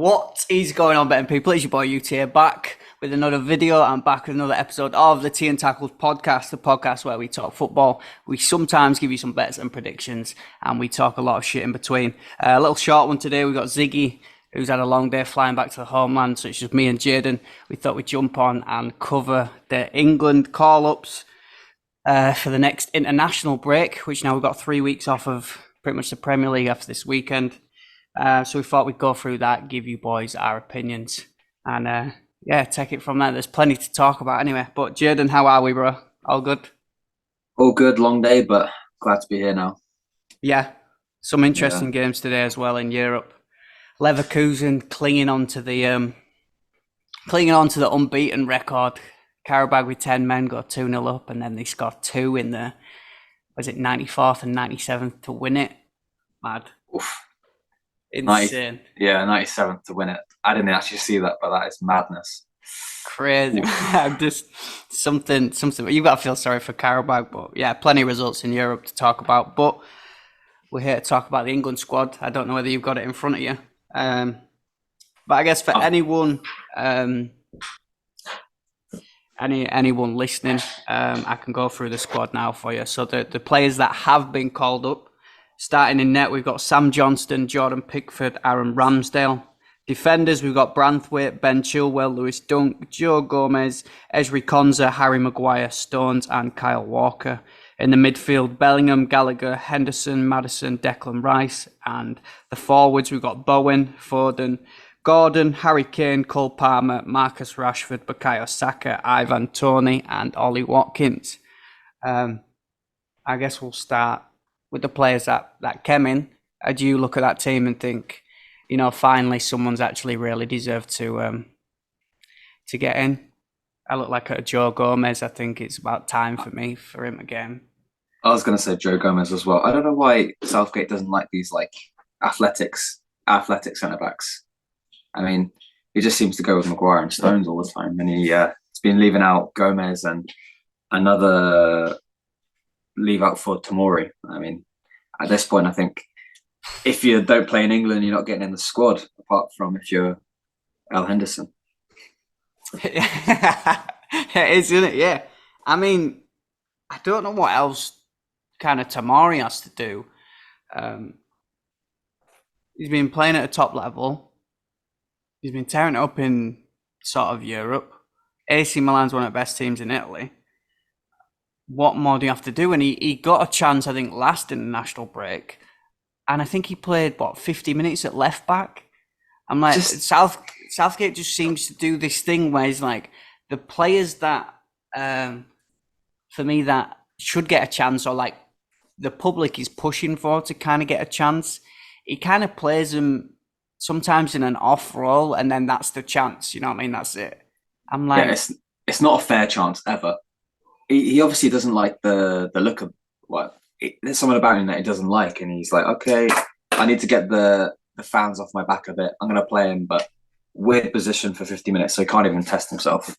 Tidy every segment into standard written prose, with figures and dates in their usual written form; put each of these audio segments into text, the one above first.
What is going on, betting people? It's your boy UT here, back with another video and back with another episode of the Tea and Tackles podcast, the podcast where we talk football. We sometimes give you some bets and predictions, and we talk a lot of shit in between. A little short one today. We got Ziggy, who's had a long day flying back to the homeland, so it's just me and Jaden. We thought we'd jump on and cover the England call-ups for the next international break, which now we've got 3 weeks off of pretty much the Premier League after this weekend. So we thought we'd go through that, give you boys our opinions, and take it from there. There's plenty to talk about anyway. But Jaden, how are we, bro? All good? All good, long day, but glad to be here now. Yeah, some interesting games today as well in Europe. Leverkusen clinging on to the unbeaten record. Karabag with 10 men got 2-0 up, and then they scored 2 in the 94th and 97th to win it. Mad. Oof. Insane. 97th to win it. I didn't actually see that, but that is madness. Crazy. Just something. You've got to feel sorry for Karabag, but yeah, plenty of results in Europe to talk about. But we're here to talk about the England squad. I don't know whether you've got it in front of you. But I guess for anyone listening, I can go through the squad now for you. So the players that have been called up, starting in net, we've got Sam Johnston, Jordan Pickford, Aaron Ramsdale. Defenders, we've got Branthwaite, Ben Chilwell, Lewis Dunk, Joe Gomez, Ezri Konsa, Harry Maguire, Stones, and Kyle Walker. In the midfield, Bellingham, Gallagher, Henderson, Maddison, Declan Rice. And the forwards, we've got Bowen, Foden, Gordon, Harry Kane, Cole Palmer, Marcus Rashford, Bukayo Saka, Ivan Toney, and Ollie Watkins. I guess we'll start with the players that came in. Do you look at that team and think, finally someone's actually really deserved to get in? I look like a Joe Gomez. I think it's about time for him again. I was going to say Joe Gomez as well. I don't know why Southgate doesn't like these athletic centre backs. I mean, he just seems to go with Maguire and Stones all the time, and he's been leaving out Gomez and another leave out for Tomori. I mean, at this point, I think if you don't play in England, you're not getting in the squad, apart from if you're Al Henderson. It is, isn't it? Yeah. I mean, I don't know what else kind of Tomori has to do. He's been playing at a top level. He's been tearing it up in sort of Europe. AC Milan's one of the best teams in Italy. What more do you have to do? And he got a chance, I think, last in the national break. And I think he played, 50 minutes at left back? I'm like, Southgate just seems to do this thing where he's like, the players that, for me, that should get a chance, or like the public is pushing for to kind of get a chance, he kind of plays them sometimes in an off role, and then that's the chance. You know what I mean? That's it. I'm like, it's not a fair chance ever. He obviously doesn't like the look of there's something about him that he doesn't like, and he's like, okay, I need to get the fans off my back a bit. I'm going to play him, but weird position for 50 minutes, so he can't even test himself.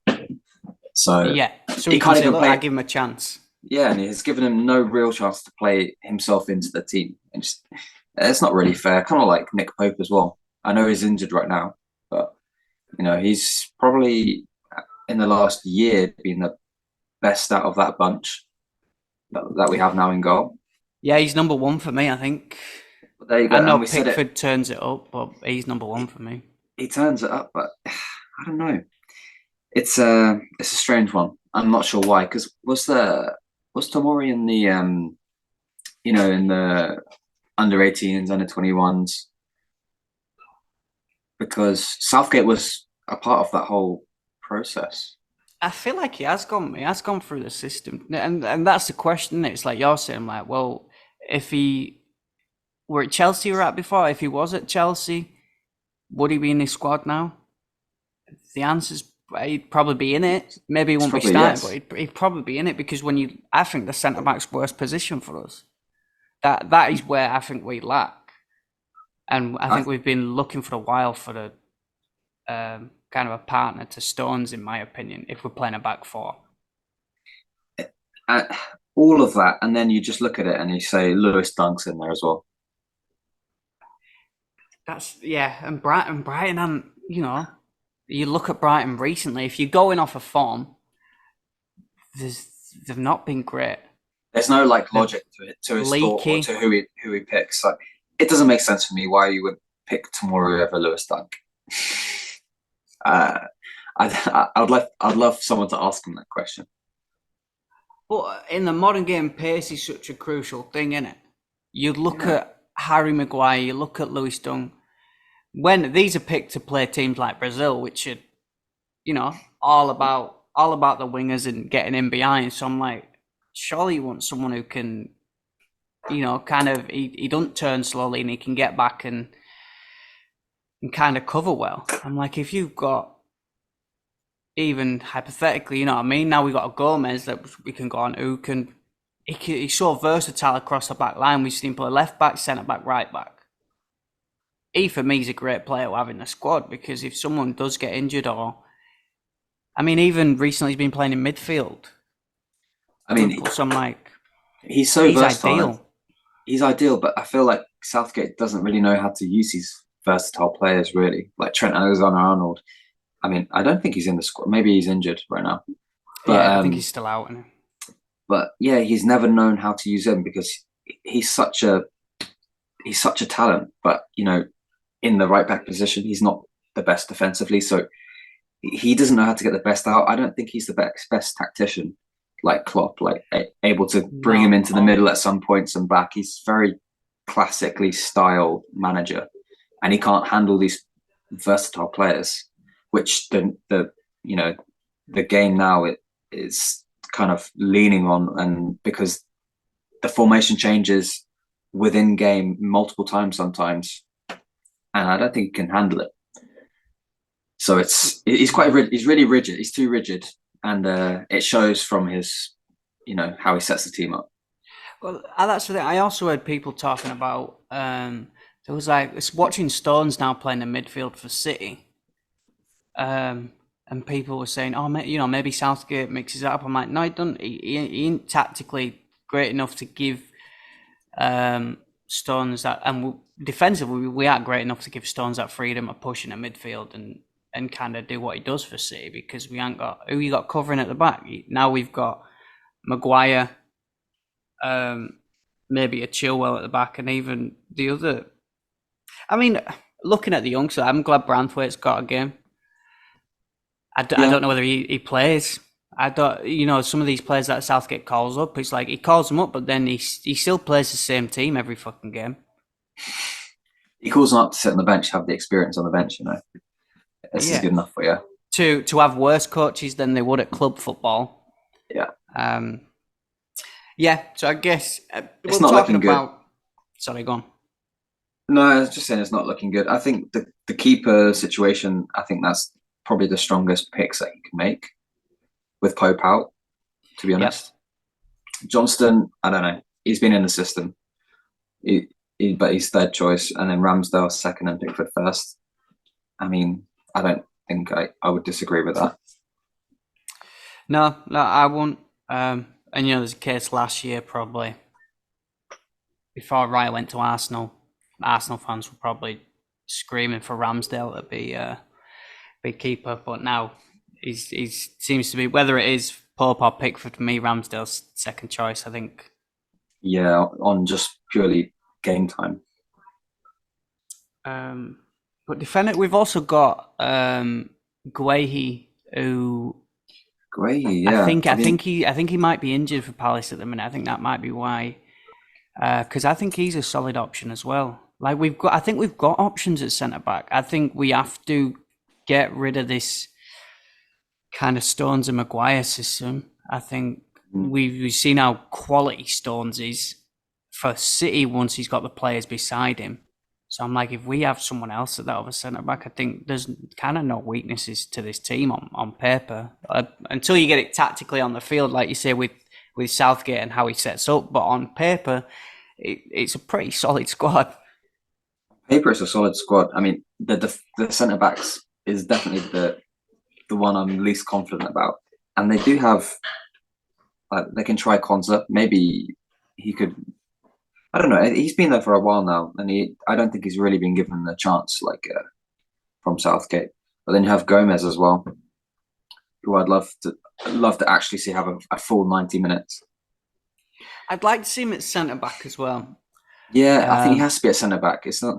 So he can't even play. I give him a chance. Yeah, and he's given him no real chance to play himself into the team. And it's not really fair. Kind of like Nick Pope as well. I know he's injured right now, but he's probably in the last year been the best out of that bunch that we have now in goal. Yeah, he's number one for me, I think. But there you go. I know Pickford turns it up, but he's number one for me. He turns it up, but I don't know. It's a strange one. I'm not sure why. Because was Tomori in the in the under 18s, under 21s? Because Southgate was a part of that whole process. I feel like he has gone through the system, and that's the question. It's like you're saying, like, well, if he were at Chelsea right before, if he was at Chelsea, would he be in his squad now? The answer's he'd probably be in it. Maybe he won't be starting, yes. But he'd probably be in it, because I think the centre back's worst position for us. That is where I think we lack, and I think we've been looking for a while for the kind of a partner to Stones, in my opinion, if we're playing a back four. All of that, and then you just look at it and you say Lewis Dunk's in there as well. And Brighton, and you look at Brighton recently. If you're going off a form, they've not been great. There's no like They're logic to his thought or leaky. to who he picks. Like it doesn't make sense for me why you would pick Tomori over Lewis Dunk. uh, I'd love someone to ask him that question. But in the modern game, pace is such a crucial thing, isn't it? You look Yeah. at Harry Maguire, you look at Lewis Dunk. When these are picked to play teams like Brazil, which are, all about the wingers and getting in behind. So I'm like, surely you want someone who can, kind of he doesn't turn slowly and he can get back and kind of cover well. I'm like, if you've got even hypothetically, you know what I mean? Now we've got a Gomez that we can go on who can, he's so versatile across the back line. We've seen him play left back, centre back, right back. He, for me, is a great player to have in the squad because if someone does get injured even recently he's been playing in midfield. I mean, So I'm like, he's so he's versatile. ideal. He's ideal, but I feel like Southgate doesn't really know how to use these versatile players. Really, like Trent Alexander-Arnold. I mean, I don't think he's in the squad. Maybe he's injured right now. But Yeah, I think he's still out. but yeah, he's never known how to use him because he's such a talent. But in the right back position, he's not the best defensively. So he doesn't know how to get the best out. I don't think he's the best tactician like Klopp, like able to bring him No. into the middle at some points and back. He's very classically styled manager, and he can't handle these versatile players, which the game now it is kind of leaning on, and because the formation changes within game multiple times sometimes, and I don't think he can handle it. So he's he's really rigid. He's too rigid, and it shows from his, how he sets the team up. Well, that's the thing. I also heard people talking about. There was like it's watching Stones now playing in midfield for City, and people were saying, "Oh, maybe Southgate mixes it up." I'm like, no, he doesn't. He ain't tactically great enough to give Stones that, and defensively we aren't great enough to give Stones that freedom of pushing a midfield and kind of do what he does for City because we ain't got who you got covering at the back. Now we've got Maguire, maybe a Chilwell at the back, and even the other. I mean, looking at the youngster, I'm glad Branthwaite's got a game. I don't know whether he plays. I don't, some of these players that Southgate calls up, it's like he calls them up, but then he still plays the same team every fucking game. He calls them up to sit on the bench, have the experience on the bench. This is good enough for you. To have worse coaches than they would at club football. Yeah. Yeah. So I guess it's not looking good. Sorry, go on. No, I was just saying it's not looking good. I think the keeper situation, I think that's probably the strongest picks that he can make with Pope out, to be honest. Yep. Johnston, I don't know. He's been in the system, but he's third choice. And then Ramsdale second and Pickford first. I mean, I don't think I would disagree with that. No, I won't. And there's a case last year probably. Before Raya went to Arsenal fans were probably screaming for Ramsdale to be keeper, but now he seems to be, whether it is Pope or Pickford, for me, Ramsdale's second choice, I think. Yeah, on just purely game time. But defender, we've also got Guehi, who yeah. I think he might be injured for Palace at the minute. I think that might be why. Because I think he's a solid option as well. Like I think we've got options at centre back. I think we have to get rid of this kind of Stones and Maguire system. I think we've seen how quality Stones is for City once he's got the players beside him. So I'm like, if we have someone else at that other centre back, I think there's kind of no weaknesses to this team on paper until you get it tactically on the field, like you say with Southgate and how he sets up. But on paper, it's a pretty solid squad. Paper, it's a solid squad. I mean, the centre backs is definitely the one I'm least confident about, and they do have they can try Konza. Maybe he could I don't know. He's been there for a while now, and I don't think he's really been given the chance from Southgate. But then you have Gomez as well, who I'd love to actually see have a full 90 minutes. I'd like to see him at centre back as well. Yeah, I think he has to be at centre back. It's not.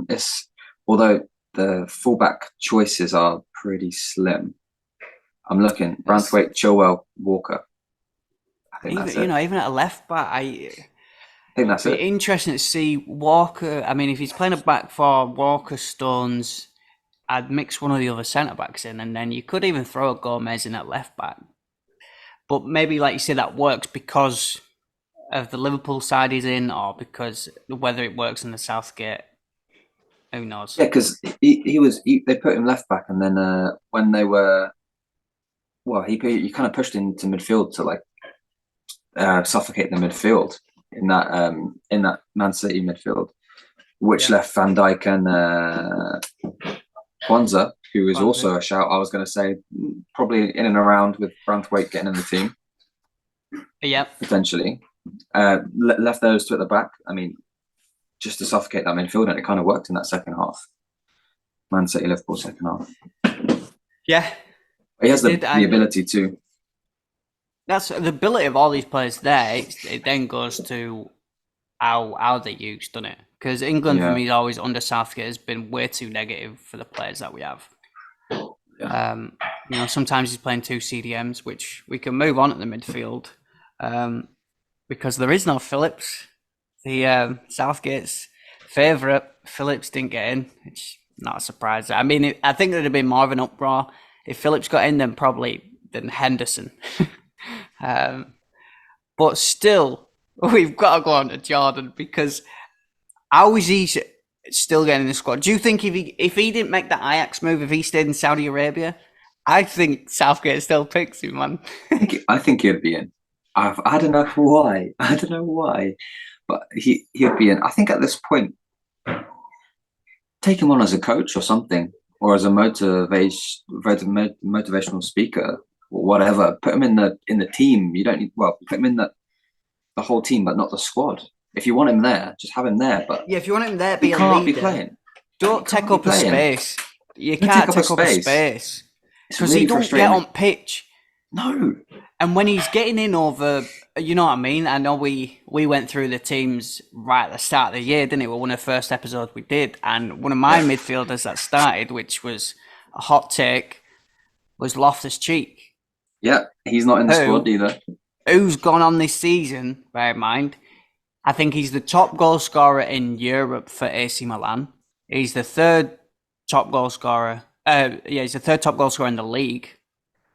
Although the fullback choices are pretty slim. I'm looking Branthwaite, Chilwell, Walker. I think that's it. Even at a left back, I think that's it. Interesting to see Walker. I mean, if he's playing a back four, Walker, Stones, I'd mix one of the other centre backs in, and then you could even throw a Gomez in at left back. But maybe, like you say, that works because of the Liverpool side he's in, or because whether it works in the Southgate, who knows? Yeah, because they put him left back, and then when they were, he kind of pushed into midfield to suffocate the midfield in that Man City midfield, which left Van Dijk and Kwanzaa, who is also a shout. I was going to say probably in and around with Branthwaite getting in the team. Yep. Potentially. Left those two at the back. I mean, just to suffocate that midfield, and it kind of worked in that second half. Man City, Liverpool second half. Yeah. He has the ability to. That's the ability of all these players there. It then goes to how they're used, doesn't it? Because England, for me, is always under Southgate has been way too negative for the players that we have. Yeah. Sometimes he's playing two CDMs, which we can move on at the midfield, because there is no Phillips. The Southgate's favourite, Phillips, didn't get in. It's not a surprise. I mean, I think there'd have been more of an uproar if Phillips got in than Henderson. But still, we've got to go on to Jordan, because how is he still getting in the squad? Do you think if he didn't make that Ajax move, if he stayed in Saudi Arabia, I think Southgate still picks him, man. I think he'd be in. I don't know why. But he'd be in. I think at this point, take him on as a coach or something, or as a motivational speaker or whatever. Put him in the team. You don't need put him in the whole team, but not the squad. If you want him there, just have him there. But if you want him there, be a leader. Can't be playing. Don't take up a space. You can't take up a space because he don't get on pitch. No. And when he's getting in over, you know what I mean? I know we went through the teams right at the start of the year, didn't it? Well, one of the first episodes we did. And one of my midfielders that started, which was a hot take, was Loftus-Cheek. Yeah, he's not in the squad either. Who's gone on this season, bear in mind. I think he's the top goal scorer in Europe for AC Milan. He's the third top goal scorer. He's the third top goal scorer in the league,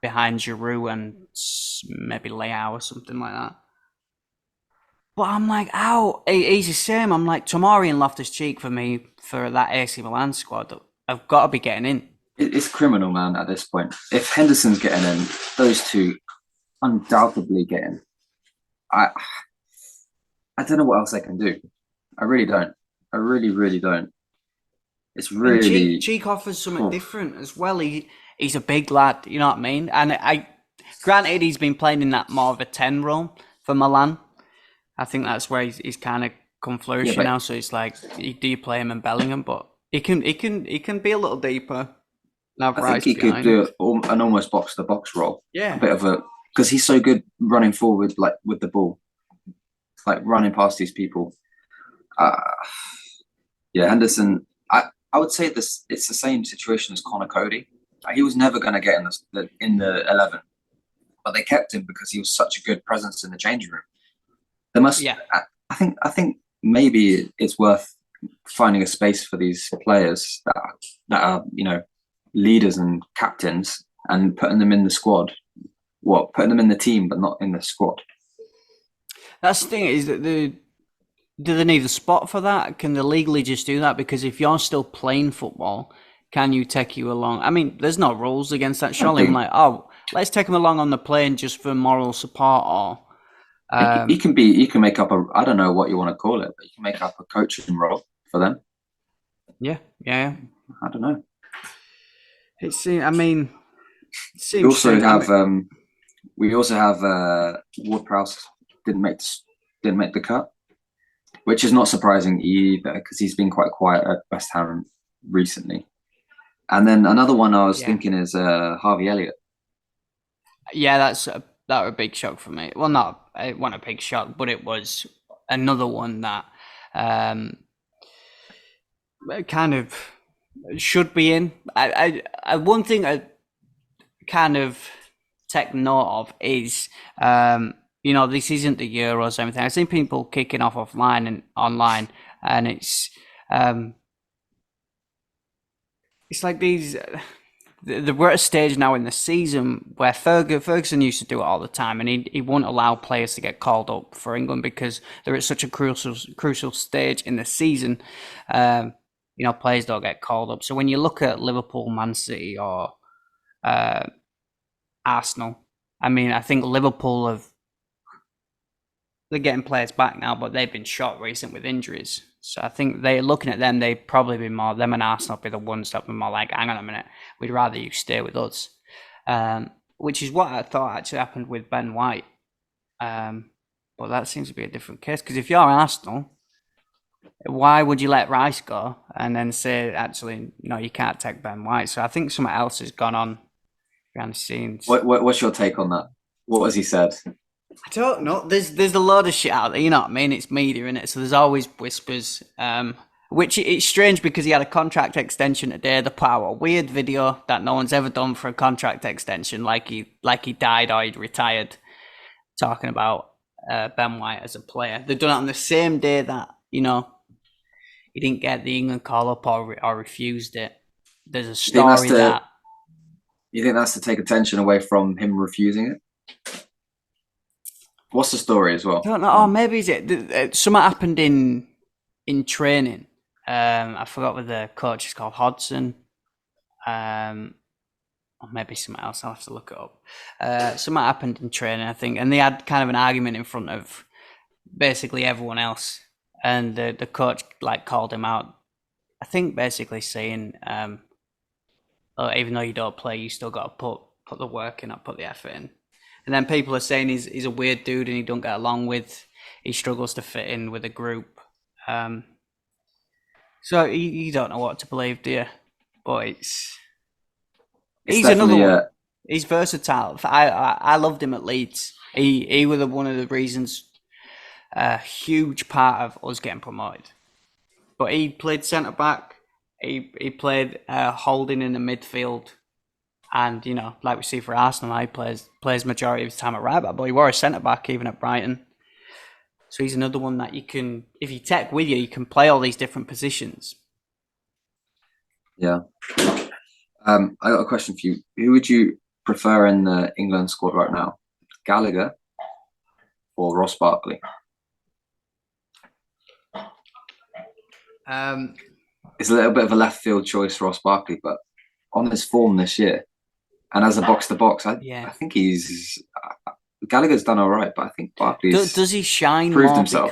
behind Giroud and maybe Leao or something like that. But I'm like, he's the same. I'm like, Tomori and Loftus-Cheek for me, for that AC Milan squad, I've got to be getting in. It's criminal, man, at this point. If Henderson's getting in, those two undoubtedly get in. I don't know what else I can do. I really don't. I really, really don't. It's really... Cheek offers something different as well. He's a big lad, you know what I mean? And granted, he's been playing in that more of a 10 role for Milan. I think that's where he's kind of come flourishing now. So it's like, do you play him in Bellingham? But he can be a little deeper. I think he could do an almost box-to-box role. Yeah. A bit of a... Because he's so good running forward, like, with the ball. Like, running past these people. Henderson... I would say it's the same situation as Connor Cody. He was never going to get in the 11, but they kept him because he was such a good presence in the changing room. There must. Yeah. I think maybe it's worth finding a space for these players that are leaders and captains, and putting them in the squad. Putting them in the team, but not in the squad. That's the thing, is that do they need a spot for that? Can they legally just do that? Because if you're still playing football, can you take you along? I mean, there's no rules against that. Surely, I'm like, let's take him along on the plane just for moral support, or you can make up I don't know what you want to call it, but you can make up a coaching role for them. Yeah. I don't know. We also have Ward-Prowse didn't make the cut. which is not surprising either because he's been quite quiet at West Ham recently. And then another one I was thinking is Harvey Elliott. Yeah, that was a big shock for me. Well, it wasn't a big shock, but it was another one that kind of should be in. One thing I kind of take note of is, this isn't the Euros or anything. I've seen people kicking off offline and online, and it's like these. We're at a stage now in the season where Ferguson used to do it all the time, and he won't allow players to get called up for England because they're at such a crucial stage in the season. Players don't get called up. So when you look at Liverpool, Man City, or Arsenal, I think Liverpool they're getting players back now, but they've been shot recent with injuries. So I think they're looking at them. They'd probably be more, them and Arsenal be the ones that be more like, hang on a minute, we'd rather you stay with us. Which is what I thought actually happened with Ben White. But that seems to be a different case. Because if you're Arsenal, why would you let Rice go and then say, actually, no, you can't take Ben White? So I think something else has gone on behind the scenes. What's your take on that? What has he said? I don't know. There's a load of shit out there, you know what I mean? It's media, innit? So there's always whispers. Which it's strange because he had a contract extension today. They put out a weird video that no one's ever done for a contract extension, like he died or he'd retired, talking about Ben White as a player. They've done it on the same day that, he didn't get the England call up or refused it. There's a story that... You think that's to take attention away from him refusing it? What's the story as well? I don't know. Oh, maybe is it something happened in training. I forgot what the coach is called, Hodgson. Or maybe something else. I'll have to look it up. Something happened in training, I think, and they had kind of an argument in front of basically everyone else, and the coach called him out. I think basically saying, even though you don't play, you still got to put the work in, put the effort in. And then people are saying he's a weird dude and he don't get along with. He struggles to fit in with a group. So you don't know what to believe, do you? But he's another one. He's versatile. I loved him at Leeds. He was one of the reasons, a huge part of us getting promoted. But he played centre back. He played holding in the midfield. And, like we see for Arsenal, he plays majority of his time at right back, but he wore a centre-back even at Brighton. So he's another one that you can, if you take with you can play all these different positions. Yeah. I got a question for you. Who would you prefer in the England squad right now? Gallagher or Ross Barkley? It's a little bit of a left field choice, Ross Barkley, but on his form this year, and as a box-to-box, I think Gallagher's done all right, but I think Barkley's does he shine proved more himself.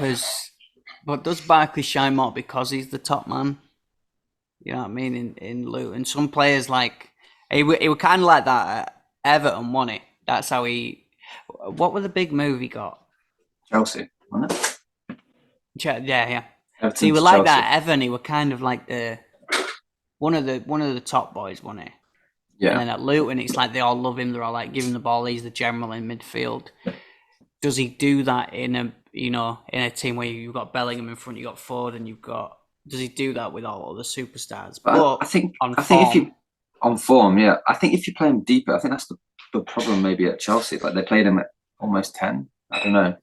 But does Barkley shine more because he's the top man? You know what I mean? In Luton, some players he were kind of like that at Everton, wasn't it? That's how he. What were the big move he got? Chelsea, wasn't it? Yeah. Everton so he were to like Chelsea. that at Everton. He were kind of like one of the top boys, wasn't he? Yeah. And then at Luton, it's like they all love him. They're all like giving the ball. He's the general in midfield. Does he do that in a team where you've got Bellingham in front, you've got Ford, and does he do that with all the superstars? But I think if you on form, yeah, I think if you play him deeper, I think that's the problem maybe at Chelsea. Like they played him at almost 10. I don't know.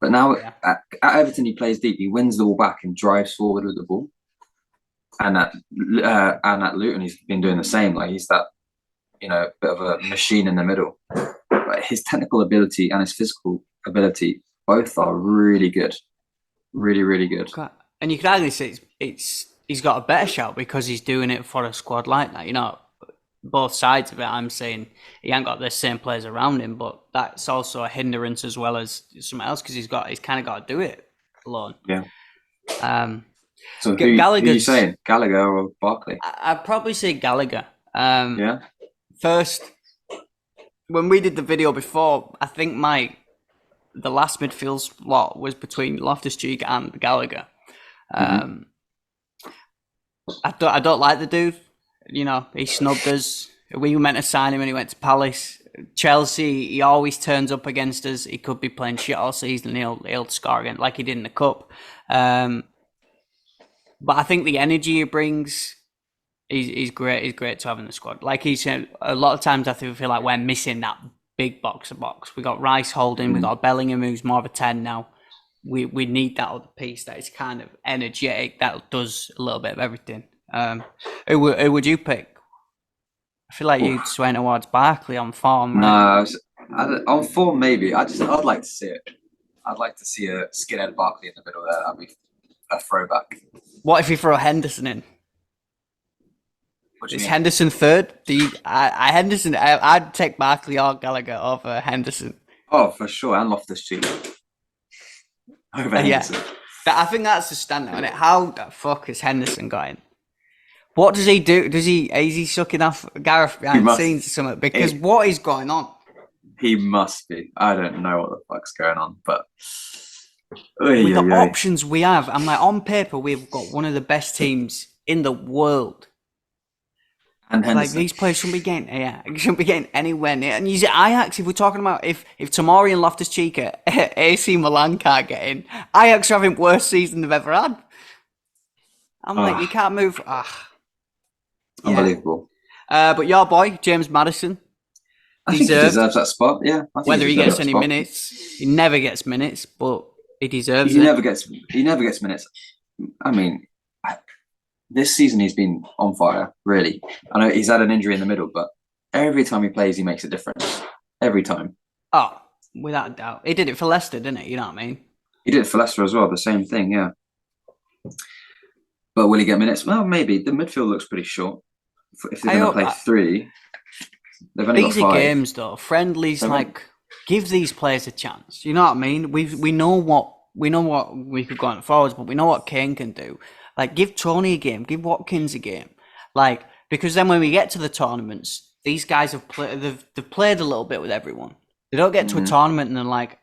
But now at Everton, he plays deep. He wins the ball back and drives forward with the ball. And at Luton, he's been doing the same. Like he's that, bit of a machine in the middle. But his technical ability and his physical ability both are really good, really, really good. And you could argue say he's got a better shout because he's doing it for a squad like that. Both sides of it. I'm saying he ain't got the same players around him, but that's also a hindrance as well as something else because he's kind of got to do it alone. Yeah. So who are you saying, Gallagher or Barkley? I'd probably say Gallagher. the last midfield slot was between Loftus-Cheek and Gallagher. I don't like the dude. You know, he snubbed us. We were meant to sign him and he went to Palace. Chelsea, he always turns up against us. He could be playing shit all season. He'll score again, like he did in the cup. But I think the energy he brings, he's great. He's great to have in the squad. Like he said, a lot of times I feel like we're missing that big box to box. We got Rice holding. We got Bellingham, who's more of a 10 now. We need that other piece that is kind of energetic, that does a little bit of everything. Who would you pick? I feel like you'd sway towards Barkley on form. Right? No, on form maybe. I'd like to see it. I'd like to see a skinhead Barkley in the middle there. That'd be a throwback. What if you throw Henderson in? Is Henderson third? I'd take Barkley or Gallagher over Henderson. Oh, for sure, and Loftus-Cheek over Henderson. I think that's the standard on it. How the fuck is Henderson going? What does he do? Is he sucking off Gareth behind the scenes or something? Because what is going on? He must be. I don't know what the fuck's going on, but with the options we have, I'm like, on paper, we've got one of the best teams in the world. And Henderson. Like, these players shouldn't be getting anywhere near. And you see, Ajax, if we're talking about if Tomori and Loftus-Cheek at AC Milan can't get in, Ajax are having worst season they've ever had. I'm like, you can't move. Unbelievable. But your boy, James Maddison, I think he deserves that spot. Yeah. Whether he gets any minutes, he never gets minutes, but he deserves it. He never gets minutes. I mean, this season he's been on fire, really. I know he's had an injury in the middle, but every time he plays, he makes a difference. Every time. Oh, without a doubt. He did it for Leicester, didn't he? You know what I mean? He did it for Leicester as well, the same thing, yeah. But will he get minutes? Well, maybe. The midfield looks pretty short. If they're going to play three, they've only got 5. These are games, though. Friendlies, give these players a chance. You know what I mean? We know what we could go on forwards, but we know what Kane can do. Like, give Tony a game, give Watkins a game. Like, because then when we get to the tournaments, these guys have played a little bit with everyone. They don't get to a tournament and they're like,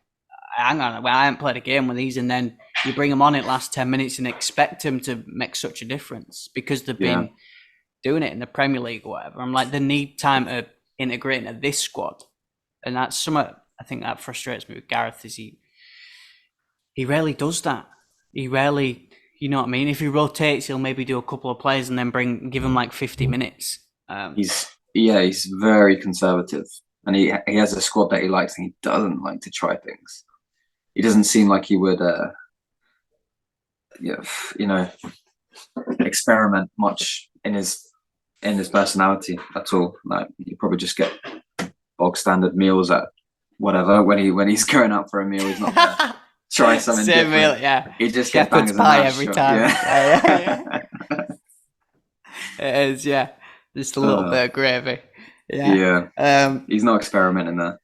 hang on, I haven't played a game with these, and then you bring them on in the last 10 minutes and expect them to make such a difference because they've been doing it in the Premier League or whatever. I'm like, they need time to integrate into this squad. And that's something I think that frustrates me with Gareth, is he rarely does that. He rarely, you know what I mean? If he rotates, he'll maybe do a couple of plays and then give him like 50 minutes. He's very conservative, and he has a squad that he likes, and he doesn't like to try things. He doesn't seem like he would, experiment much in his personality at all. Like, you probably just get bog standard meals at whatever when he's going out for a meal. He's not gonna try something same different. Meal, yeah. He just gets bangers pie every time. Yeah. It is, yeah. Just a little bit of gravy. Yeah. He's not experimenting there.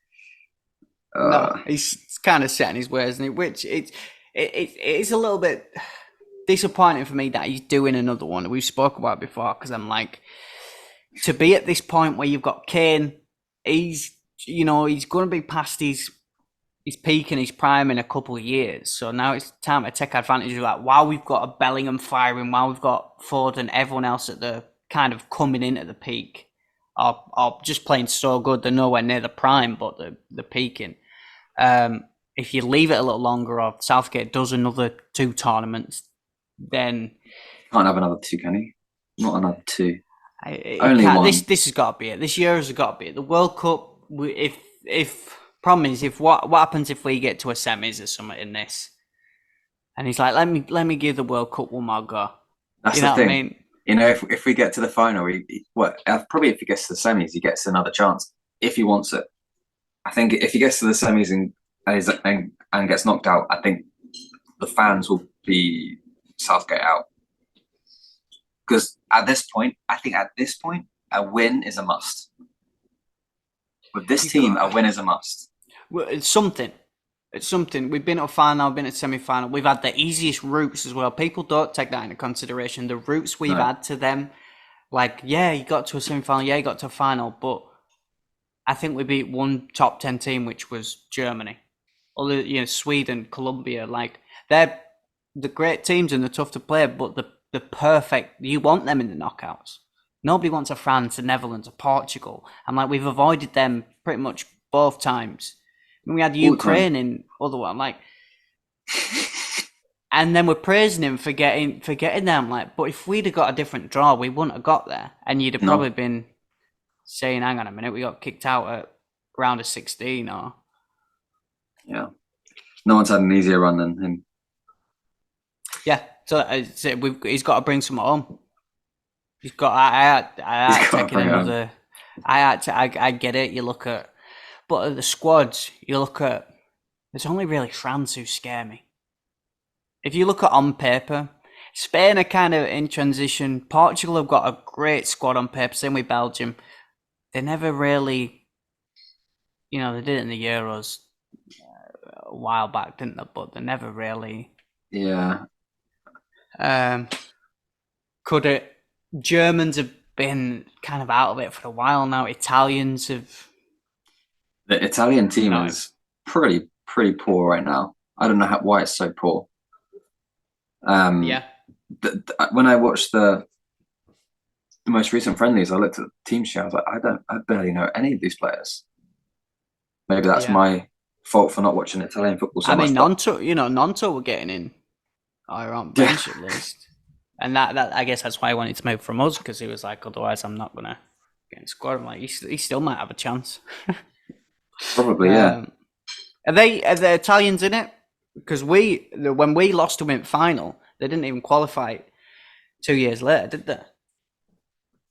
No, he's kind of set in his ways, isn't he? Which it's a little bit disappointing for me that he's doing another one. We've spoke about it before, because I'm like, to be at this point where you've got Kane, he's going to be past his peak and his prime in a couple of years. So now it's time to take advantage of that. While we've got a Bellingham firing, while we've got Ford and everyone else at the kind of coming in at the peak, or just playing so good they're nowhere near the prime, but they're peaking. If you leave it a little longer, or Southgate does another 2 tournaments, then can't have another 2, can he? Not another 2. Only one. This has got to be it. This year has got to be it. The World Cup. If problem is, if what happens if we get to a semis or something in this, and he's like, let me give the World Cup one more go. That's the thing. What I mean? You know, if we get to the final, probably if he gets to the semis, he gets another chance if he wants it. I think if he gets to the semis and gets knocked out, I think the fans will be Southgate out. Because at this point, a win is a must. With this team, a win is a must. Well, it's something. We've been to a final, been to semi-final. We've had the easiest routes as well. People don't take that into consideration. The routes we've had to them, like, yeah, you got to a semi-final, yeah, you got to a final, but I think we beat one top 10 team, which was Germany, other, Sweden, Colombia, like they're the great teams and they're tough to play, but the perfect. You want them in the knockouts. Nobody wants a France, a Netherlands, a Portugal. And like we've avoided them pretty much both times. We had Ukraine in other one, like, and then we're praising him for getting them. Like, but if we'd have got a different draw, we wouldn't have got there, and you'd have probably been saying, "Hang on a minute, we got kicked out at round of 16," or yeah, no one's had an easier run than him. Yeah, so he's got to bring some home. He's got. I taking another. I get it. You look at, but the squads, you look at. There's only really France who scare me. If you look at on paper, Spain are kind of in transition. Portugal have got a great squad on paper. Same with Belgium. They never really, they did it in the Euros a while back, didn't they? But they never really. Yeah. Could it? Germans have been kind of out of it for a while now. Italians have. The Italian team is pretty poor right now. I don't know why it's so poor. Yeah. When I watched the most recent friendlies, I looked at the team sheet. I was like, I barely know any of these players. Maybe that's my fault for not watching Italian football so much. I mean, Nonto were getting in our own bench at least. And that I guess that's why I wanted to move from us, because he was like, otherwise I'm not gonna get in squad. I'm like, he still might have a chance. Probably, yeah. Are the Italians in it? Because when we lost to win final, they didn't even qualify 2 years later, did they?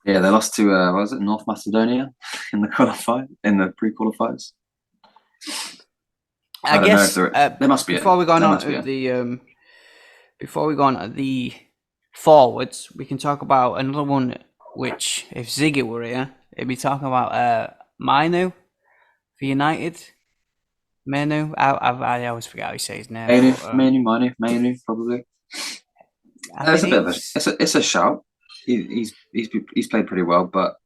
Yeah, they lost to what was it, North Macedonia in the pre-qualifiers. I guess there must be before we go on to the forwards, we can talk about another one. Which, if Ziggy were here, he'd be talking about Mainu for United. Manu, I always forget how you say his name. Manu, probably. It's a bit of it's a shout. He's played pretty well, but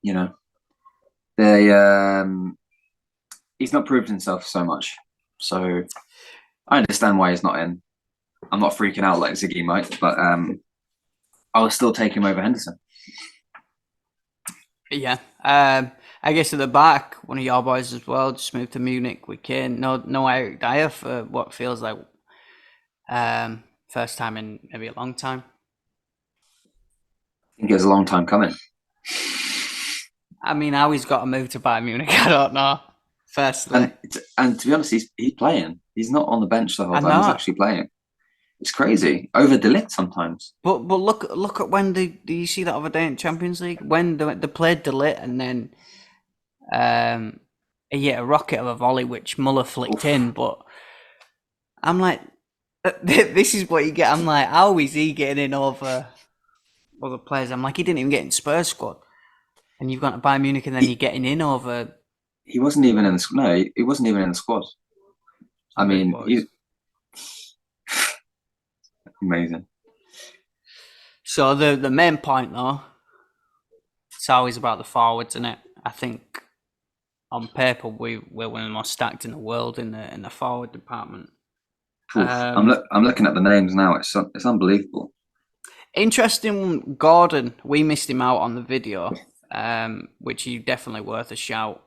he's not proved himself so much. So I understand why he's not in. I'm not freaking out like Ziggy might, but I will still take him over Henderson. Yeah. I guess at the back, one of your boys as well just moved to Munich with Kane. No Eric Dyer for what feels like first time in maybe a long time. I think it's a long time coming. I mean, how he's got to move to Bayern Munich, I don't know. Firstly, and to be honest, he's playing. He's not on the bench the whole time. He's actually playing. It's crazy. Over De Ligt sometimes. But look at when do you see that other day in Champions League when they played De Ligt and then a rocket of a volley which Muller flicked in. But I'm like, this is what you get. I'm like, how is he getting in over other players? I'm like, he didn't even get in Spurs squad, and you've got to Bayern Munich, and then you're getting in over. He wasn't even in the squad. No, he wasn't even in the squad. I mean, amazing. So the main point though, it's always about the forwards, isn't it? I think on paper we're one of the most stacked in the world in the forward department. I'm looking at the names now. It's unbelievable. Interesting, Gordon. We missed him out on the video, which is definitely worth a shout.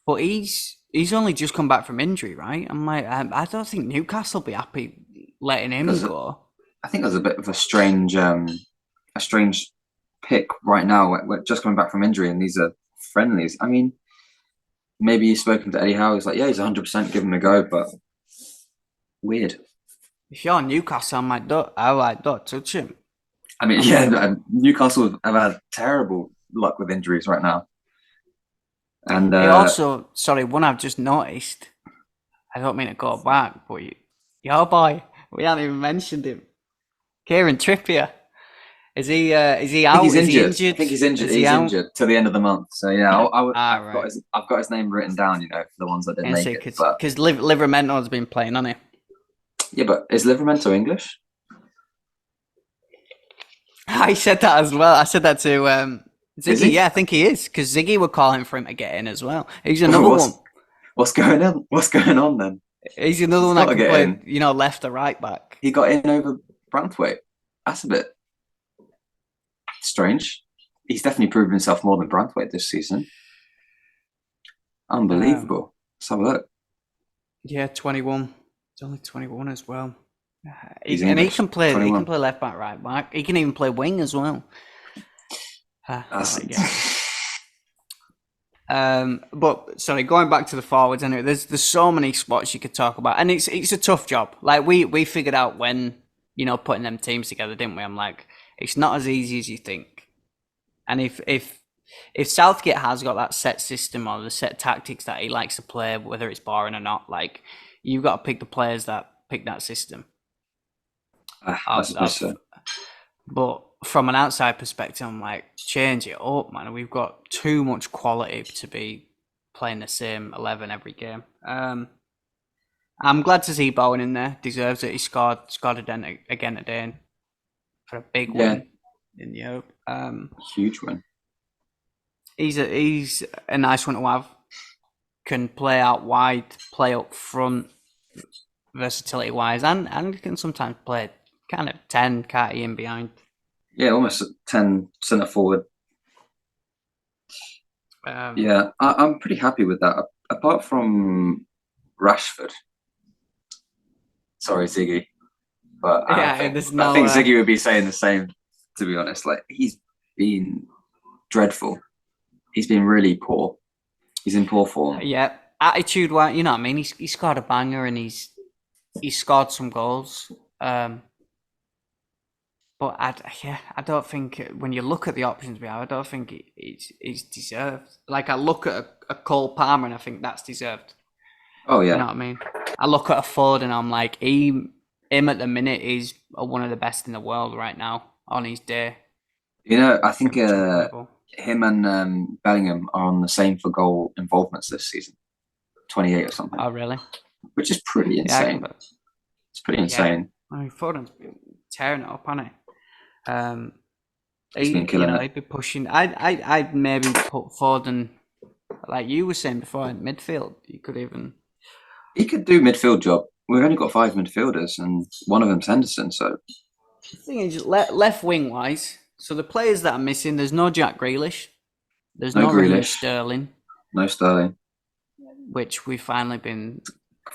But he's only just come back from injury, right? I'm like, I don't think Newcastle will be happy letting him go. I think there's a bit of a strange pick right now. We're just coming back from injury, and these are friendlies. I mean, maybe you've spoken to Eddie Howe. He's like, yeah, he's 100%. Give him a go, but weird. If you're Newcastle, don't touch him. I mean, yeah, Newcastle have had terrible luck with injuries right now. And also, sorry, one I've just noticed. I don't mean to go back, but your boy, we haven't even mentioned him. Kieran Trippier. Is he out? Is he injured? I think he's injured. He's injured till the end of the month. So yeah, I've got his name written down. For the ones that didn't make it. Because Livramento has been playing, hasn't he? Yeah, but is Livramento English? I said that as well. I said that to Ziggy. Yeah, I think he is, because Ziggy were calling for him to get in as well. He's another one. What's going on? What's going on then? He's another one He's that gotta can get play, in. left or right back. He got in over Branthwaite. That's a bit strange. He's definitely proven himself more than Branthwaite this season. Unbelievable. Let's have a look. Yeah, 21. He's only 21 as well. He's And he English. can play. 21. He can play left back, right back. He can even play wing as well. But sorry, going back to the forwards. Anyway, there's so many spots you could talk about, and it's a tough job. Like we figured out when putting them teams together, didn't we? I'm like, it's not as easy as you think. And if Southgate has got that set system or the set tactics that he likes to play, whether it's boring or not, like you've got to pick the players that pick that system. I suppose so. But from an outside perspective, I'm like, change it up, man. We've got too much quality to be playing the same 11 every game. I'm glad to see Bowen in there. Deserves it. He scored again today for a big win in Europe. Huge win. He's a nice one to have. Can play out wide, play up front, versatility wise, and can sometimes play kind of 10, carty in behind. Yeah, almost 10 centre forward. I'm pretty happy with that. Apart from Rashford. Sorry, Ziggy. But I think Ziggy would be saying the same, to be honest. Like, he's been dreadful. He's been really poor. He's in poor form. Yeah, attitude-wise, you know what I mean? He scored a banger and he's scored some goals. But I don't think when you look at the options we have, I don't think it's deserved. Like I look at a Cole Palmer and I think that's deserved. Oh yeah, you know what I mean. I look at a Ford and I'm like, him at the minute is one of the best in the world right now on his day. I think him and Bellingham are on the same for goal involvements this season, 28 or something. Oh really? Which is pretty insane. It's pretty insane. I mean, Foden's been tearing it up, hasn't he? He's been killing it. He'd be pushing. I'd maybe put Foden, like you were saying before, in midfield. He could do midfield job. We've only got 5 midfielders, and one of them's Henderson. So the thing is, left wing wise, so the players that are missing, there's no Jack Grealish, there's no Sterling, no Sterling, which we've finally been.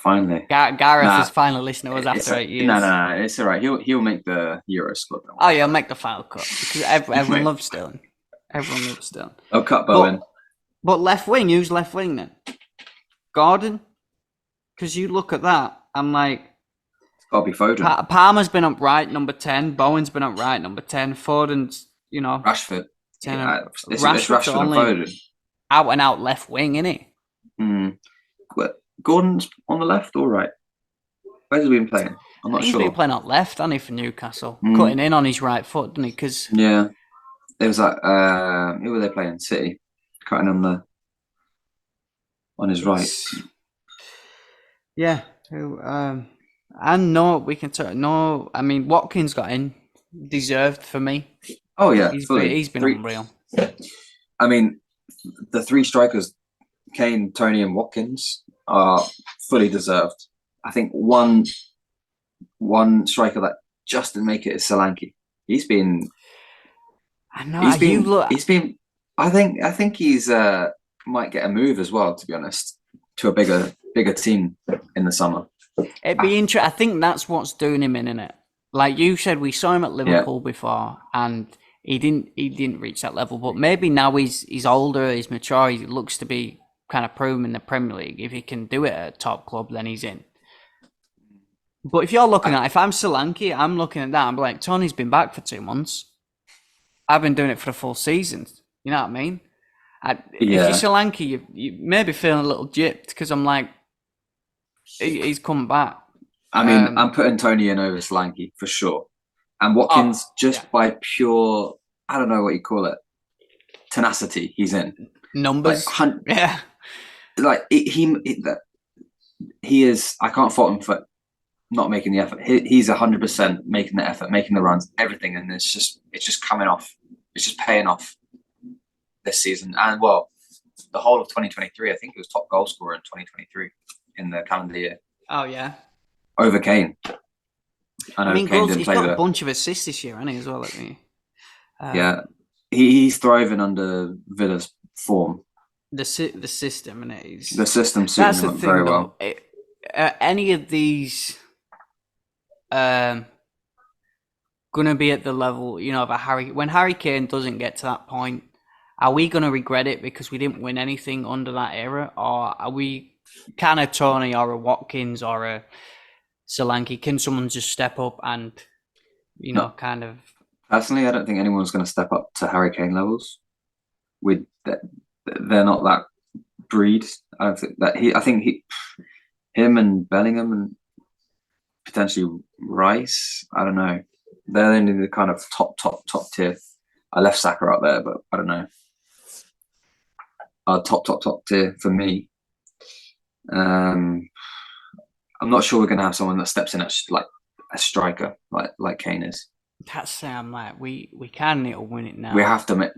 Gareth is finally listening to us after 8 years. No, it's all right. He'll make the Euro squad. Oh yeah, he'll make the final cut because everyone loves Sterling. Everyone loves Sterling. I'll cut Bowen. But left wing, who's left wing then? Gordon? Because you look at that, I'm like, it's got to be Foden. Palmer's been up right, number 10. Bowen's been up right, number 10. Foden's, Rashford. 10. It's Rashford and Foden. Out and out left wing, innit? Gordon's on the left or right? Where's he been playing? I'm not sure. He's been playing out left, hasn't he, for Newcastle? Cutting in on his right foot, didn't he? Because it was like who were they playing? City, cutting on his right. Yeah. And we can talk. No, I mean Watkins got in, deserved for me. Oh yeah, he's been unreal. I mean, the 3 strikers, Kane, Tony, and Watkins, are fully deserved. I think one striker that just didn't make it is Solanke. He's been. I know. He's been. I think he's might get a move as well. To be honest, to a bigger team in the summer. It'd be interesting. I think that's what's doing him in it. Like you said, we saw him at Liverpool before, and he didn't reach that level. But maybe now he's older, he's mature, he looks to be kind of proven in the Premier League. If he can do it at a top club, then he's in. But if you're looking if I'm Solanke, I'm looking at that. I'm like, Tony's been back for 2 months. I've been doing it for the full season. You know what I mean? If you're Solanke, you may be feeling a little gypped because I'm like, he's come back. I mean, I'm putting Tony in over Solanke for sure. And Watkins, by pure, I don't know what you call it, tenacity, he's in. Numbers. Like, he is, I can't fault him for not making the effort. He's 100% making the effort, making the runs, everything. And it's just coming off. It's just paying off this season. And, well, the whole of 2023. I think he was top goal scorer in 2023 in the calendar year. Oh yeah. Over Kane. I know Kane didn't he's play got a bunch of assists this year, hasn't he, as well? Yeah, he's thriving under Villa's form. The system, and the system suiting him very well. Any of these gonna be at the level, of a when Harry Kane doesn't get to that point, are we gonna regret it because we didn't win anything under that era, or are we kind of Tony or a Watkins or a Solanke? Can someone just step up and kind of? Personally, I don't think anyone's going to step up to Harry Kane levels. They're not that breed. I don't think that him and Bellingham and potentially Rice. I don't know. They're only the kind of top tier. I left Saka up there, but I don't know. Top tier for me. I'm not sure we're going to have someone that steps in as like a striker, like Kane is. That's like we can need to win it now. We have to make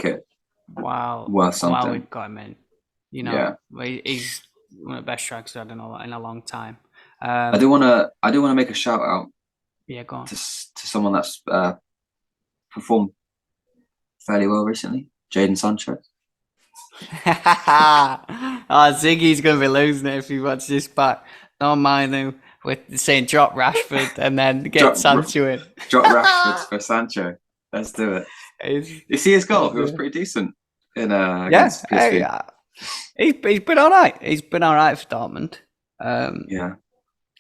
it worth something. While we've got him in, he's one of the best strikers I've done in a long time. I do want to make a shout out. Yeah, go on. To someone that's performed fairly well recently, Jadon Sancho. Ziggy's gonna be losing it if he watches this back. Don't mind him with saying drop Rashford and then get Sancho in. Drop Rashford for Sancho. Let's do it. You see his goal? He was pretty decent in against PSV. He's been all right. He's been all right for Dortmund.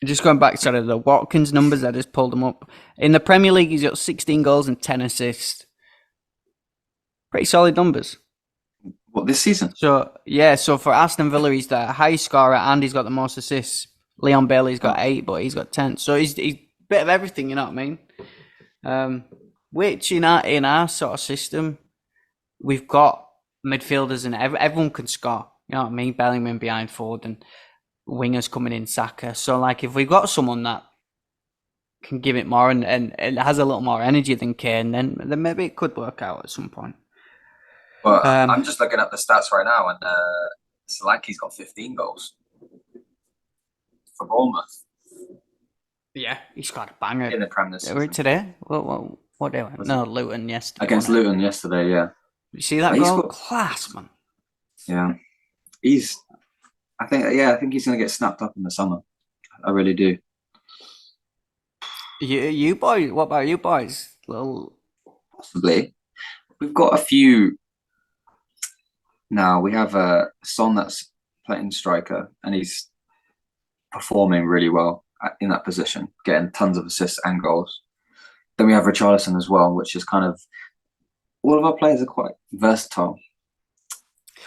Just going back to the Watkins numbers, I just pulled them up. In the Premier League, he's got 16 goals and 10 assists. Pretty solid numbers. What, this season? So for Aston Villa, he's the highest scorer and he's got the most assists. Leon Bailey's got 8, but he's got 10. So he's a bit of everything, you know what I mean? Which in our sort of system, we've got midfielders and everyone can score. You know what I mean? Bellingham behind forward and wingers coming in, Saka. So like if we've got someone that can give it more and has a little more energy than Kane, then maybe it could work out at some point. Well, I'm just looking at the stats right now, and Solanke's got 15 goals for Bournemouth. Yeah, he's got a banger in the Prem this season. Today. What day? No, Luton yesterday. Against Luton yesterday, yeah. You see that goal? Class, man. Yeah, I think he's going to get snapped up in the summer. I really do. You boys, what about you boys? Possibly. We've got a few now. We have a Son that's playing striker, and he's performing really well in that position, getting tons of assists and goals. Then we have Richarlison as well, which is kind of all of our players are quite versatile.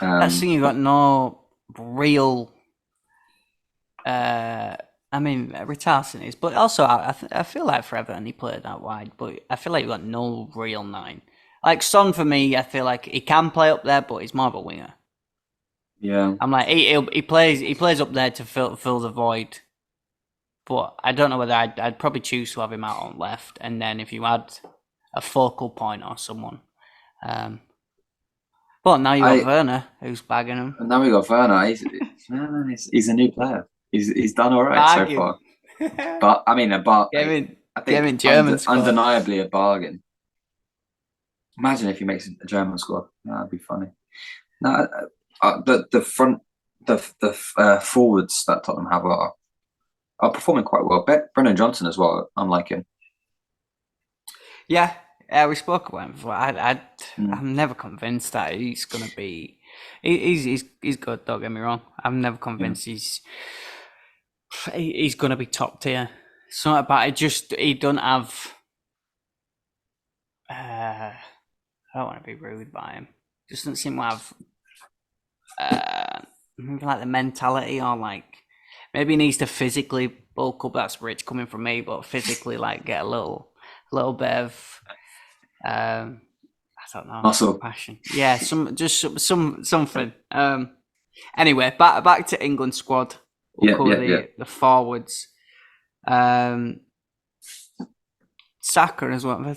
That's the thing, you've got no real. I mean, Richarlison is, but also I feel like for Everton he played that wide, but I feel like you've got no real 9. Like Son for me, I feel like he can play up there, but he's more of a winger. Yeah, I'm like he plays up there to fill the void, but I don't know whether I'd probably choose to have him out on left, and then if you had a focal point or someone. But now you got Werner, who's bagging him. And now we got Werner. He's a new player. He's done all right so far. But I mean, I think German undeniably a bargain. Imagine if he makes a German squad. That'd be funny. No, the forwards that Tottenham have are performing quite well. Brennan Johnson as well. Unlike him. Yeah, we spoke about him before. I'm never convinced that he's gonna be. He's good. Don't get me wrong. I'm never convinced he's gonna be top tier. Something about it. He don't have. I don't want to be rude by him. Just doesn't seem to have. Maybe like the mentality, or like maybe he needs to physically bulk up. That's rich coming from me, but physically like get a little bit of. I don't know. Muscle. Passion. Yeah, something. Anyway, back to England squad. We'll cover the forwards. Saka as well. I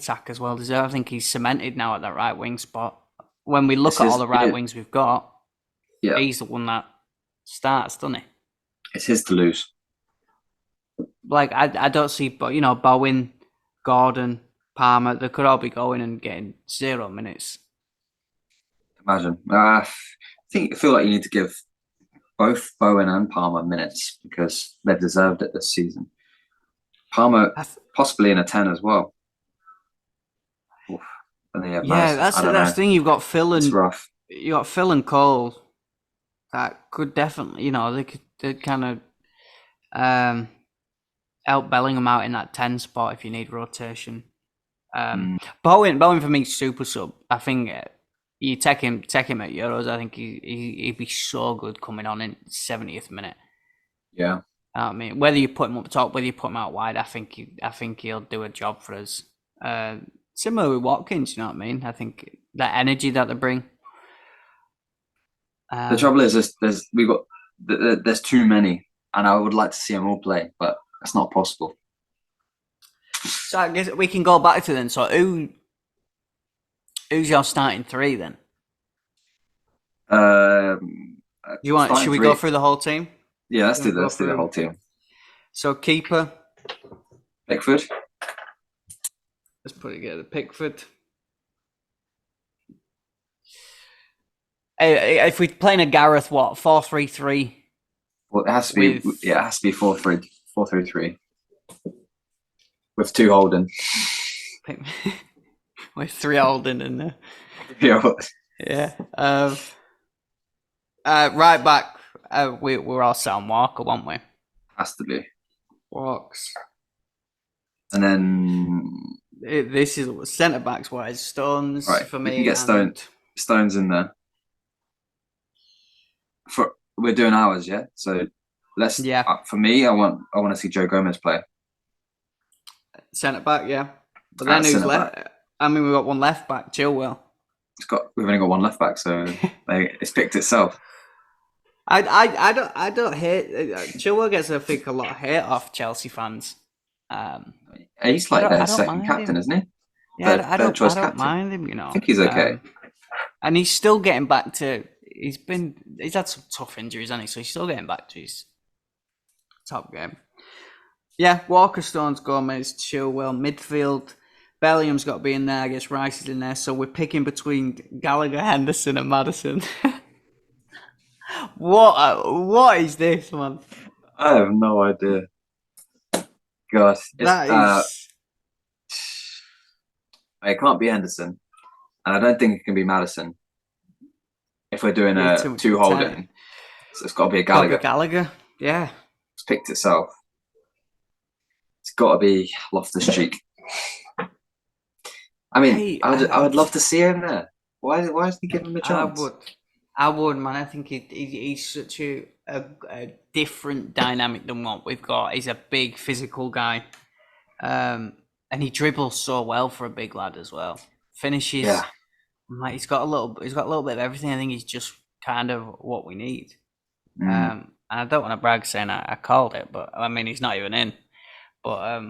think he's cemented now at that right wing spot. When we look at all the right wings we've got, Yeah, He's the one that starts, doesn't he? it's his to lose. Like I don't see, but Bowen, Gordon, Palmer, they could all be going and getting 0 minutes. Imagine. I feel like you need to give both Bowen and Palmer minutes because they've deserved it this season. Palmer possibly in a 10 as well. Oof. And then you have Yeah, Madison. that's the thing. You've got Phil It's and rough. you got Phil and Cole. That could definitely, they kind of help Bellingham out in that 10 spot if you need rotation. Bowen for me super sub. I think you take him at Euros. I think he'd be so good coming on in 70th minute. Yeah. I mean, whether you put him up top, whether you put him out wide, I think he'll do a job for us. Similar with Watkins, you know what I mean? I think that energy that they bring. The trouble is, there's too many, and I would like to see them all play, but it's not possible. So I guess we can go back to then. So who's your starting three then? Should we go through the whole team? Yeah, let's do the whole team. So keeper, Pickford. Let's put it together. Pickford. If we're playing a Gareth, 4-3-3? Well, it has to be. It has to be 4-3-3 with 2 Holden. With 3 Holden in there. Yeah. Right back. We're all set on Walker, weren't we? Has to be. Walks. And then this is centre backs wise. Stones for me. We can get Stones in there. We're doing ours, yeah. So let's. Yeah. For me, I want to see Joe Gomez play. Centre back, yeah. But then who's left? I mean, we've got one left back, Chilwell. We've only got one left back, so it's picked itself. I don't hate Chilwell gets I think a lot of hate off Chelsea fans. He's like their second captain, isn't he? Yeah, I don't mind him. I think he's okay. And he's still getting back to. He's had some tough injuries, hasn't he? So he's still getting back to his top game. Yeah, Walker, Stones, Gomez, Chilwell, midfield. Bellingham's got to be in there. I guess Rice is in there. So we're picking between Gallagher, Henderson, and Maddison. What is this, man? I have no idea. God, it can't be Henderson, and I don't think it can be Maddison. If we're doing a 2 Holden, so it's got to be a Gallagher. Yeah. It's picked itself. It's got to be Loftus-Cheek. I mean, I would love to see him there. Why isn't he giving him a chance? I would, man. I think he's such a different dynamic than what we've got. He's a big physical guy, and he dribbles so well for a big lad as well. Finishes. Yeah. Like he's got a little bit of everything. I think he's just kind of what we need. And I don't want to brag saying I called it, but I mean he's not even in. But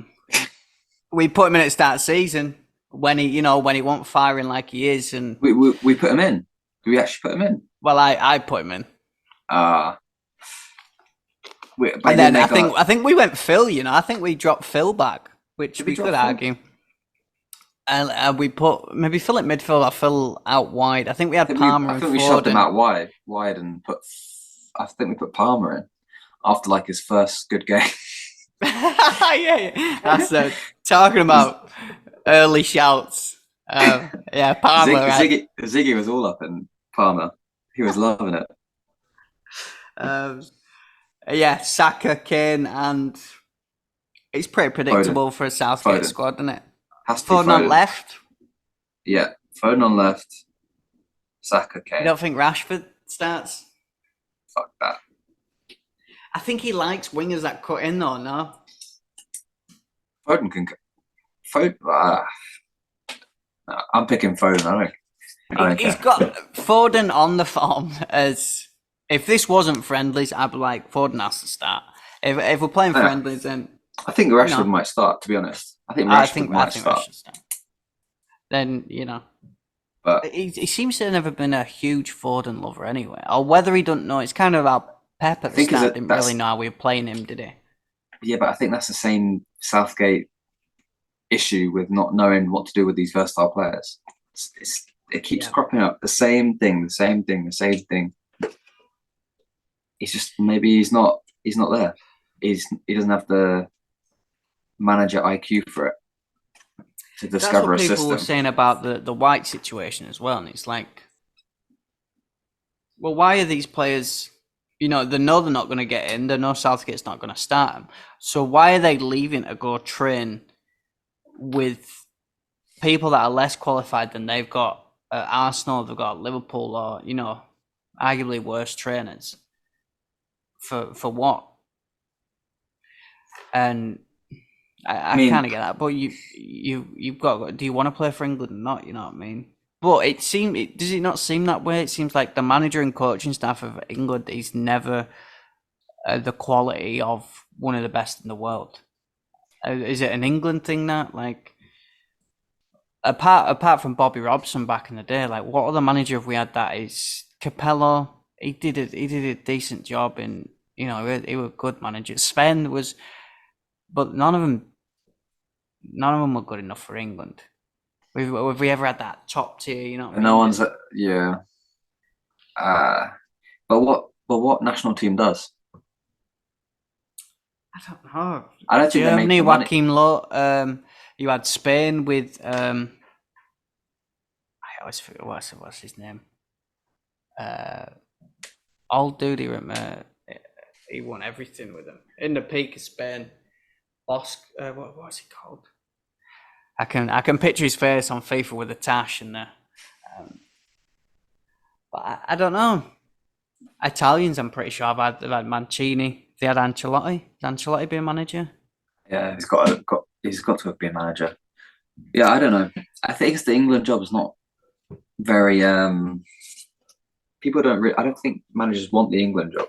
we put him in at start season when he wasn't firing like he is, and we put him in. Do we actually put him in? Well, I put him in. And then I think we went Phil. I think we dropped Phil back, which we could argue. And we put maybe Phil at midfield or Phil out wide. I think we had Palmer. I think we shoved him out wide, and put. I think we put Palmer in after like his first good game. yeah. That's talking about early shouts. Yeah, Palmer. Ziggy was all up in Palmer. He was loving it. Yeah, Saka, Kane, and it's pretty predictable for a Southgate squad, isn't it? Foden on left. Yeah, Foden on left. Saka, Kane. You don't think Rashford starts? Fuck that. I think he likes wingers that cut in, though. No. Foden can. I'm picking Foden. I think. He's got Foden on the form as if this wasn't friendlies, I'd be like Foden has to start. If we're playing friendlies, then I think Rashford might start. To be honest, I think Rashford might start. Rashford start. Then But He seems to have never been a huge Foden lover anyway. Or whether he don't know, it's kind of how Pep I at the think is start that didn't really that's know how we were playing him, did he? yeah, but I think that's the same Southgate issue with not knowing what to do with these versatile players. It keeps Yeah. cropping up, the same thing, the same thing, the same thing. He's just maybe he's not there. He doesn't have the manager IQ for it to That's discover what a people were system. saying about the White situation as well. And it's like, well, why are these players, they know they're not going to get in. They know Southgate's not going to start them. So why are they leaving to go train with people that are less qualified than they've got at Arsenal, they've got at Liverpool, or, arguably worse trainers? For what? And I I mean, kind of get that, but you've got. Do you want to play for England or not? You know what I mean? But does it not seem that way? It seems like the manager and coaching staff of England is never the quality of one of the best in the world. Is it an England thing that, like, apart from Bobby Robson back in the day, like, what other manager have we had that is Capello? He did a decent job in, he was a good manager. Sven was, but none of them were good enough for England. Have we ever had that top tier? You know what I no mean? one's yeah. Uh, but what national team does? I don't know. I don't think they make Germany, the money. Joachim Low. You had Spain with I always forget what's his name. Uh, old dude. He won everything with them in the peak of Spain. Bosk. What's he called? I can picture his face on FIFA with a tash and the. But I don't know. Italians, I'm pretty sure they've had Mancini. They had Ancelotti. Has Ancelotti be a manager? Yeah, he's got to be a manager. Yeah, I don't know. I think it's the England job is not very people don't I don't think managers want the England job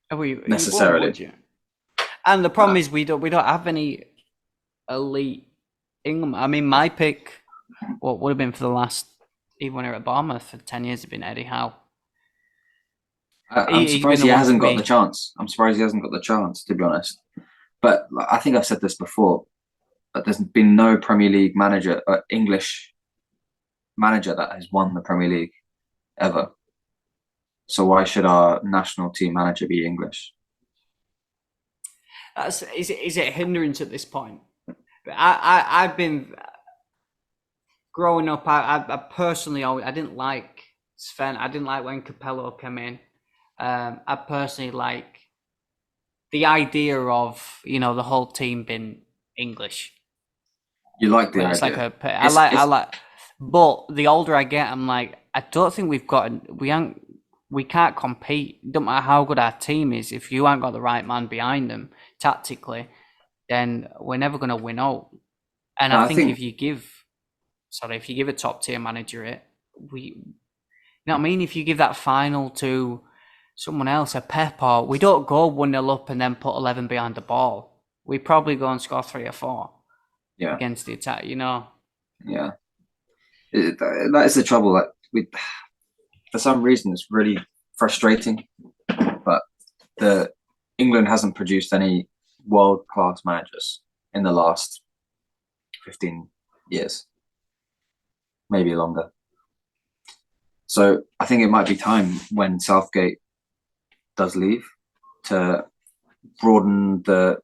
Oh, you won't, necessarily. would you? And the problem Uh, is we don't have any elite England. I mean, my pick, what would have been for the last, even when he was at Bournemouth for 10 years, has been Eddie Howe. I'm He's been surprised the he one for hasn't got the me. chance. I'm surprised he hasn't got the chance, to be honest. But like, I think I've said this before, but there's been no Premier League manager, English manager that has won the Premier League ever. So why should our national team manager be English? Is it a hindrance at this point? But I've been growing up. I personally always, I didn't like Sven. I didn't like when Capello came in. I personally like the idea of the whole team being English. You like the Where it's like idea? I It's like, but the older I get, I'm like, I don't think we can't compete. Don't matter how good our team is, if you ain't got the right man behind them tactically, then we're never going to win out. And no, I I think think if you give a top tier manager it, you know what I mean? If you give that final to someone else, a Pep, or we don't go 1-0 up and then put 11 behind the ball. We probably go and score 3 or 4 yeah, against the attack. yeah. That is the trouble. Like for some reason, it's really frustrating. But the England hasn't produced any world class managers in the last 15 years, maybe longer. So I think it might be time when Southgate does leave to broaden the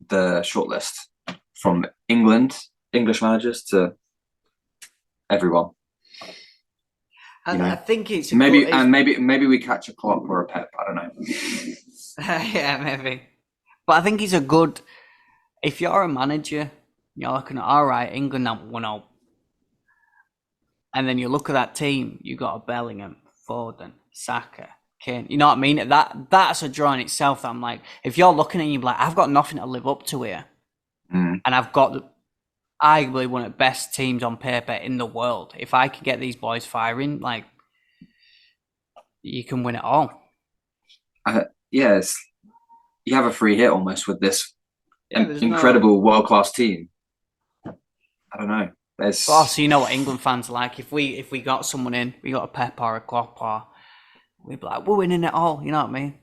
shortlist from English managers to everyone. I think it's a good. Maybe we catch a Klopp or a Pep. I don't know. Yeah, maybe. But I think he's a good. If you're a manager, you're looking at all right, England have 1-0, and then you look at that team. You got a Bellingham, Foden, Saka, Kane. You know what I mean? That's a draw in itself. That I'm like, if you're looking at it, you're like, I've got nothing to live up to here, Mm. and I've got arguably one of the best teams on paper in the world. If I can get these boys firing, like, you can win it all. Yes, you have a free hit almost with this Yeah, there's no. incredible world class team. I don't know. There's But also, you know what England fans are like. If we got someone in, we got a Pep or a Klopp, or we'd be like, we're winning it all. You know what I mean?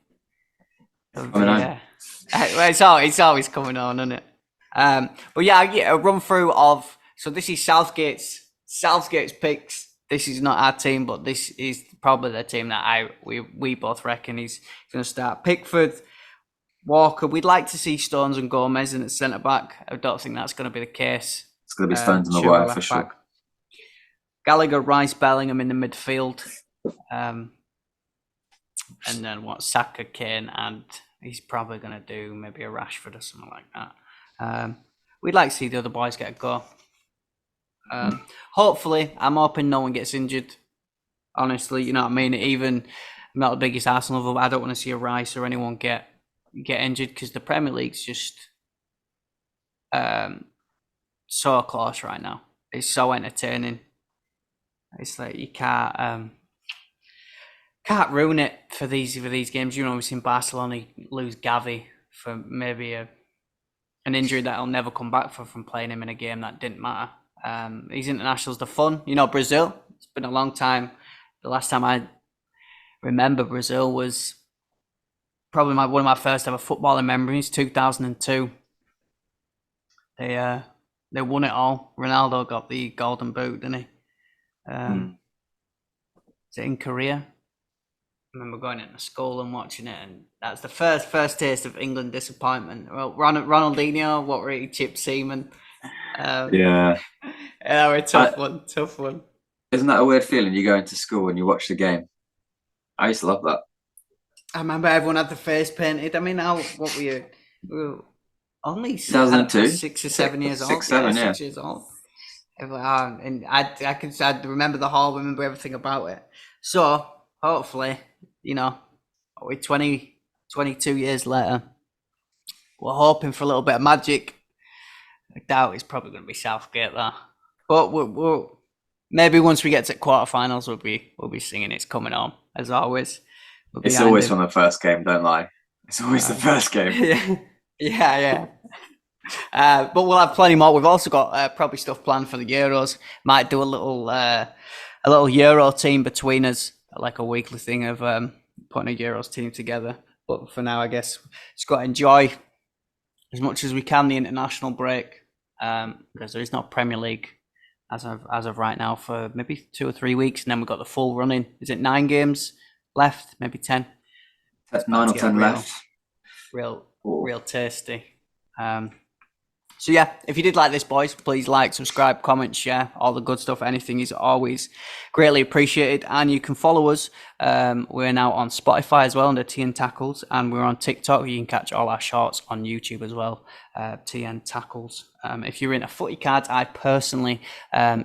coming It's always coming on, isn't it? But yeah, a run through of. So this is Southgate's picks. This is not our team, but this is probably the team that we both reckon he's going to start. Pickford, Walker. We'd like to see Stones and Gomez in at centre back. I don't think that's going to be the case. It's going to be Stones and Maguire for sure. Gallagher, Rice, Bellingham in the midfield. And then Saka, Kane, and he's probably going to do maybe a Rashford or something like that. We'd like to see the other boys get a go. Hopefully, I'm hoping no one gets injured. Honestly, you know what I mean? Even I'm not the biggest Arsenal lover, but I don't want to see a Rice or anyone get injured, because the Premier League's just so close right now. It's so entertaining. It's like you can't ruin it for these games. You know, we've seen Barcelona lose Gavi for maybe an injury that'll never come back from playing him in a game that didn't matter. These internationals, the fun. You know, Brazil, it's been a long time. The last time I remember Brazil was probably one of my first ever footballing memories, 2002. They won it all. Ronaldo got the golden boot, didn't he? Is it in Korea? I remember going into school and watching it, and that's the first taste of England disappointment. Well, Ronaldinho, what were he? Chip Seaman. Yeah, a tough one. Isn't that a weird feeling? You go into school and you watch the game. I used to love that. I remember everyone had the face painted. I mean, what were you? We were only 2002, 6 or 7 years old. 6, 7, 6 years old. And I remember the hall, remember everything about it. So hopefully, you know, we're 22 years later, we're hoping for a little bit of magic. I doubt it's probably going to be Southgate though. But we'll maybe once we get to quarterfinals, we'll be singing "It's Coming Home" as always. It's always from the first game, don't lie. It's always the first game. Yeah. But we'll have plenty more. We've also got probably stuff planned for the Euros. Might do a little Euro team between us, like a weekly thing of putting a Euros team together. But for now, I guess just got to enjoy as much as we can the international break, because there is no Premier League as of right now for maybe 2 or 3 weeks, and then we've got the full running. Is it 9 games left? Maybe 10. That's 9 or 10 left. Real tasty. So yeah, if you did like this, boys, please like, subscribe, comment, share, all the good stuff. Anything is always greatly appreciated. And you can follow us. We're now on Spotify as well under TN Tackles, and we're on TikTok. You can catch all our shorts on YouTube as well, TN Tackles. If you're into footy cards, I personally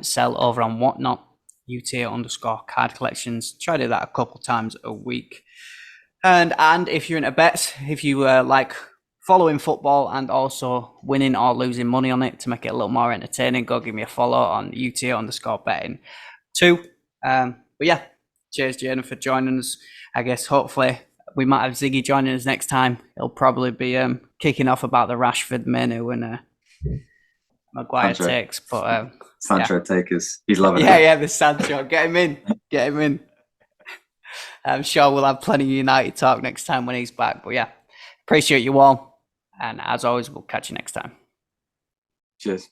sell over on Whatnot, UTA_card collections. Try to do that a couple times a week. And if you're into bets, if you like following football and also winning or losing money on it to make it a little more entertaining, go give me a follow on UTA_betting too. But yeah, cheers, Jane, for joining us. I guess hopefully we might have Ziggy joining us next time. He'll probably be kicking off about the Rashford menu and Maguire takes. But Sancho takers, he's loving it. Yeah, the Sancho. Get him in. I'm sure we'll have plenty of United talk next time when he's back. But yeah, appreciate you all. And as always, we'll catch you next time. Cheers.